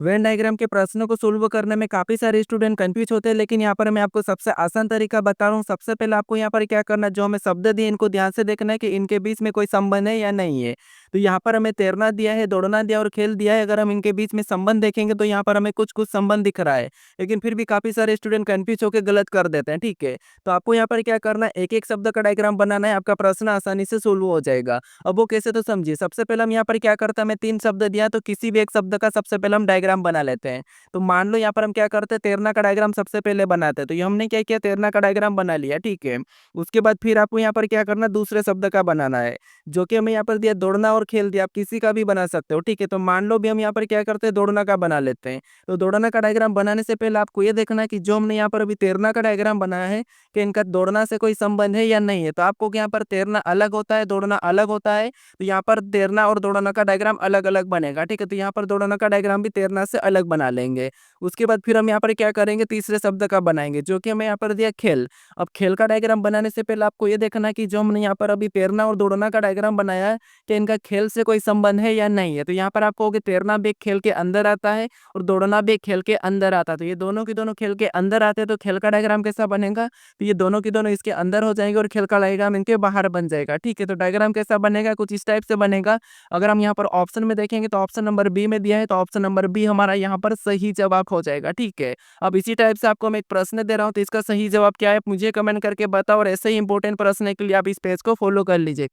Venn diagram के प्रश्नों को सोल्व करने में काफ़ी सारे स्टूडेंट कंफ्यूज होते हैं, लेकिन यहाँ पर मैं आपको सबसे आसान तरीका बता रहा हूँ। सबसे पहले आपको यहाँ पर क्या करना है, जो हमें शब्द दिए इनको ध्यान से देखना है कि इनके बीच में कोई संबंध है या नहीं है। तो यहाँ पर हमें तैरना दिया है, दौड़ना दिया और खेल दिया है। अगर हम इनके बीच में संबंध देखेंगे तो यहाँ पर हमें कुछ-कुछ संबंध दिख रहा है, लेकिन फिर भी काफ़ी सारे स्टूडेंट कंफ्यूज होकर गलत कर देते हैं, ठीक है? तो आपको यहाँ पर क्या करना है, एक-एक शब्द का डायग्राम बनाना है, आपका प्रश्न आसानी से सोल्व हो जाएगा। अब वो कैसे, तो समझिए। सबसे पहले हम यहाँ पर क्या करते हैं, हमें 3 शब्द दिया है, तो किसी भी एक शब्द का सबसे पहले हम डायग्राम बना लेते हैं। तो मान लो यहाँ पर हम क्या करते हैं, तैरना का डायग्राम सबसे पहले बनाते हैं। तो ये हमने क्या किया, तैरना का डायग्राम बना लिया, ठीक है। उसके बाद फिर आपको यहाँ पर क्या करना है, दूसरे शब्द का बनाना है, जो कि हमें यहाँ पर दिया दौड़ना और खेल दिया। आप किसी का भी बना सकते हो, ठीक है। तो मान लो भी हम यहाँ पर क्या करते हैं, दौड़ना का बना लेते हैं। तो दौड़ना का डायग्राम बनाने से पहले आपको ये देखना है कि जो हमने यहाँ पर अभी तैरना का डायग्राम बनाया है, कि इनका दौड़ना से कोई संबंध है या नहीं है। तो आपको यहाँ पर तैरना अलग होता है, दौड़ना अलग होता है। तो यहाँ पर तैरना और दौड़ना का डायग्राम अलग-अलग बनेगा, ठीक है। तो यहाँ पर दौड़ना का डायग्राम भी तैरना से अलग बना लेंगे। उसके बाद फिर हम यहाँ पर क्या करेंगे, तीसरे शब्द का बनाएँगे, जो कि हमें यहाँ पर दिया खेल। अब खेल का डायग्राम बनाने से पहले आपको ये देखना है कि जो हमने यहाँ पर अभी तैरना और दौड़ना का डायग्राम बनाया है, कि इनका खेल से कोई संबंध है या नहीं है। तो यहाँ पर आप कहोगे तैरना भी एक खेल के अंदर आता है और दौड़ना भी एक खेल के अंदर आता है। तो ये दोनों के दोनों खेल के अंदर आते हैं, तो खेल का डायग्राम कैसा बनेगा? तो ये दोनों की दोनों इसके अंदर हो जाएँगे और खेल का डायग्राम इनके बाहर बन जाएगा, ठीक है। तो डायग्राम कैसा बनेगा? कुछ इस टाइप से बनेगा। अगर हम यहाँ पर ऑप्शन में देखेंगे तो ऑप्शन नंबर बी में दिया है, तो ऑप्शन नंबर बी हमारा यहाँ पर सही जवाब हो जाएगा, ठीक है। अब इसी टाइप से आपको मैं एक प्रश्न दे रहा हूँ, तो इसका सही जवाब क्या है, आप मुझे कमेंट करके बताओ, और ऐसे ही इंपॉर्टेंट प्रश्न के लिए आप इस पेज को फॉलो कर लीजिए।